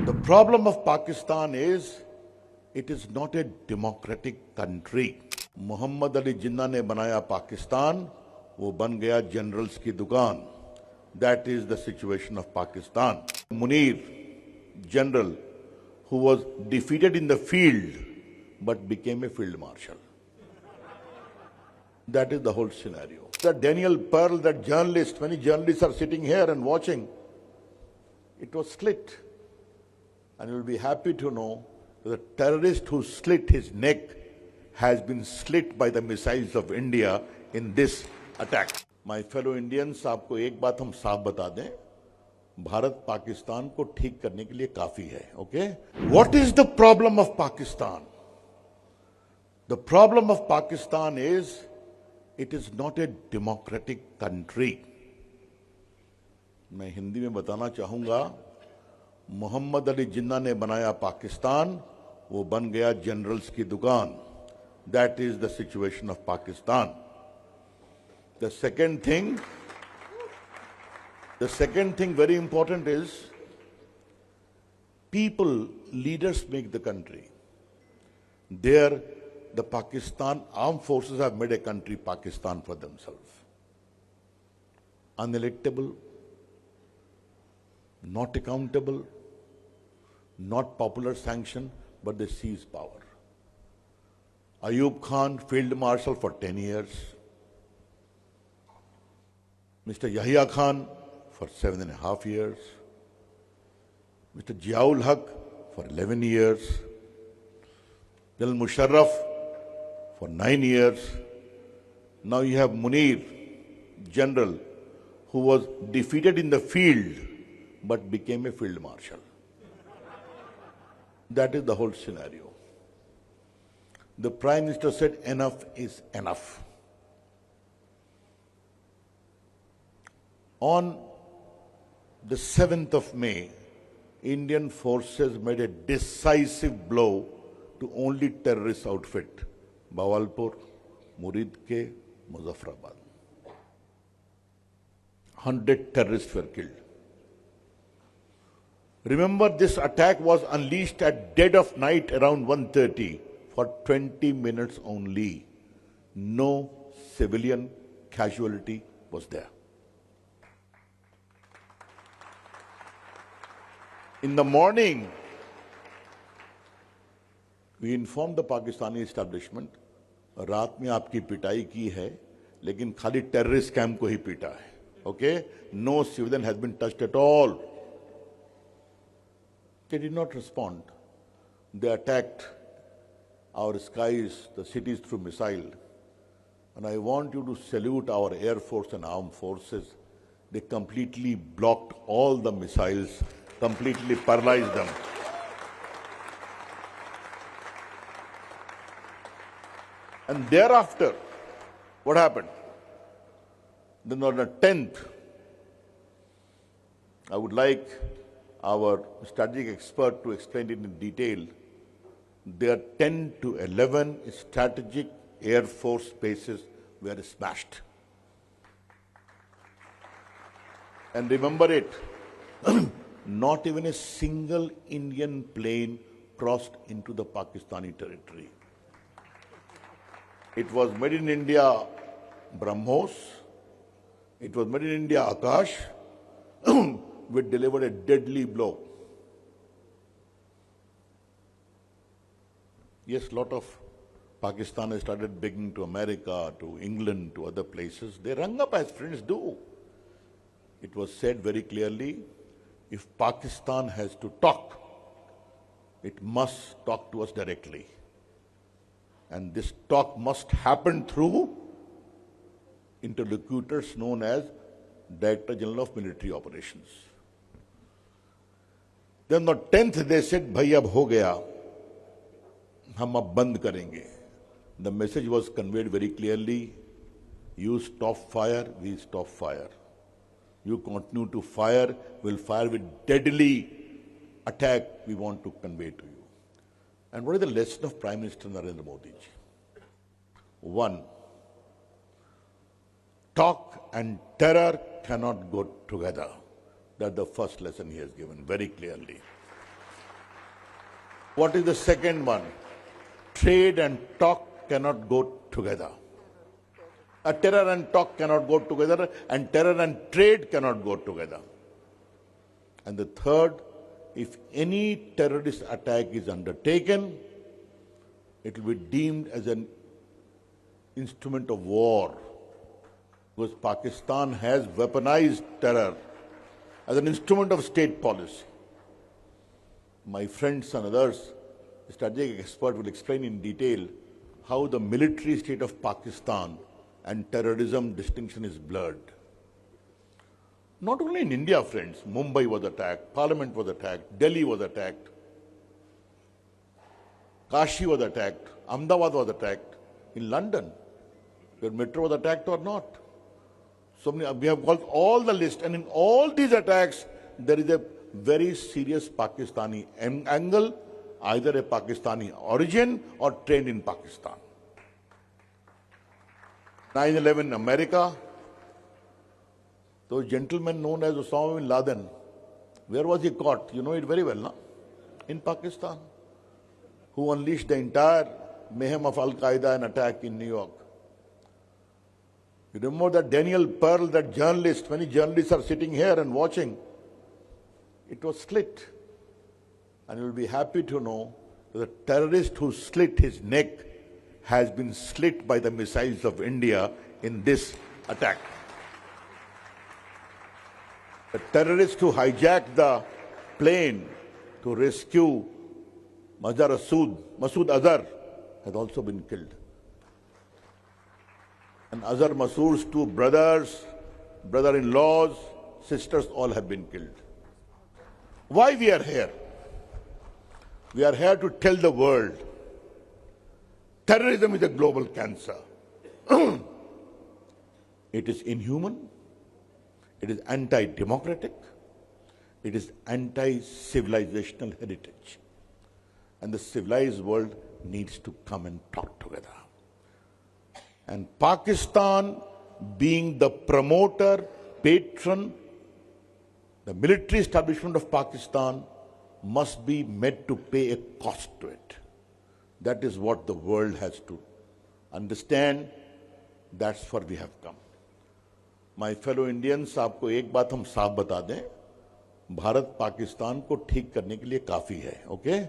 The problem of Pakistan is it is not a democratic country. Mohammad Ali Jinnah ने बनाया पाकिस्तान, वो बन गया जनरल्स की दुकान. That is the situation of Pakistan. Munir, general, who was defeated in the field but became a field marshal. That is the whole scenario. That Daniel Pearl, that journalist, many journalists are sitting here and watching. It was slit. And you will be happy to know that the terrorist who slit his neck has been slit by the missiles of India in this attack. My fellow Indians, आपको एक बात हम साफ बता दें, भारत पाकिस्तान को ठीक करने के लिए काफी है, okay? What is the problem of Pakistan? The problem of Pakistan is it is not a democratic country. मैं हिंदी में बताना चाहूंगा, मोहम्मद अली जिन्ना ने बनाया पाकिस्तान, वो बन गया जनरल्स की दुकान. That is the situation of Pakistan. The second thing very important is people, leaders make the country. There, the Pakistan armed forces have made a country, Pakistan, for themselves. Unelectable, not accountable, not popular sanction, but they seize power. Ayub Khan, Field Marshal for 10 years. Mr. Yahya Khan for 7.5 years. Mr. Ziaul Haq for 11 years. General Musharraf for 9 years. Now you have Munir, general, who was defeated in the field but became a field marshal. That is the whole scenario. The Prime Minister said enough is enough. On the 7th of May, Indian forces made a decisive blow to only terrorist outfit, Bawalpur, Muridke, Muzaffarabad. 100 terrorists were killed. Remember, this attack was unleashed at dead of night around 1:30 for 20 minutes only. No civilian casualty was there. In the morning, we informed the Pakistani establishment, रात में आपकी पिटाई की है, लेकिन खाली terrorist camp को ही पीटा है. Okay? No civilian has been touched at all. They did not respond. They attacked our skies, the cities through missile. And I want you to salute our Air Force and Armed Forces. They completely blocked all the missiles, completely paralyzed them. And thereafter, what happened? Then on the 10th, I would like our strategic expert to explain it in detail. There 10 to 11 strategic Air Force bases were smashed. And remember it, not even a single Indian plane crossed into the Pakistani territory. It was made in India BrahMos, it was made in India Akash, which delivered a deadly blow. Yes, a lot of Pakistan has started begging to America, to England, to other places. They rung up as friends do. It was said very clearly, if Pakistan has to talk, it must talk to us directly. And this talk must happen through interlocutors known as Director General of Military Operations. Then on the 10th they said, "Bhai ab ho gaya, hum ab band karenge." The message was conveyed very clearly. You stop fire, we stop fire. You continue to fire, we'll fire with deadly attack we want to convey to you. And what is the lesson of Prime Minister Narendra Modi ji? One, talk and terror cannot go together. That's the first lesson he has given very clearly. What is the second one? Trade and talk cannot go together. Terror and talk cannot go together, and terror and trade cannot go together. And the third, if any terrorist attack is undertaken, it will be deemed as an instrument of war, because Pakistan has weaponized terror as an instrument of state policy. My friends and others, the strategic expert, will explain in detail how the military state of Pakistan and terrorism distinction is blurred. Not only in India, friends, Mumbai was attacked, Parliament was attacked, Delhi was attacked, Kashi was attacked, Ahmedabad was attacked, in London, your metro was attacked or not. So we have got all the list, and in all these attacks, there is a very serious Pakistani angle, either a Pakistani origin or trained in Pakistan. 9/11 America, those gentlemen known as Osama bin Laden, where was he caught? You know it very well, no? In Pakistan, who unleashed the entire mayhem of Al-Qaeda and attack in New York. You remember that Daniel Pearl, that journalist, many journalists are sitting here and watching. It was slit. And you'll be happy to know that the terrorist who slit his neck has been slit by the missiles of India in this attack. The terrorist who hijacked the plane to rescue Masood Azhar has also been killed. And Azhar Masood's two brothers, brother-in-laws, sisters, all have been killed. Why we are here? We are here to tell the world terrorism is a global cancer. It is inhuman, it is anti-democratic, it is anti-civilizational heritage. And the civilized world needs to come and talk together. And Pakistan, being the promoter, patron, the military establishment of Pakistan, must be made to pay a cost to it. That is what the world has to understand. That's where we have come. My fellow Indians, आपको एक बात हम साफ बता दें, भारत पाकिस्तान को ठीक करने के लिए काफी है, okay?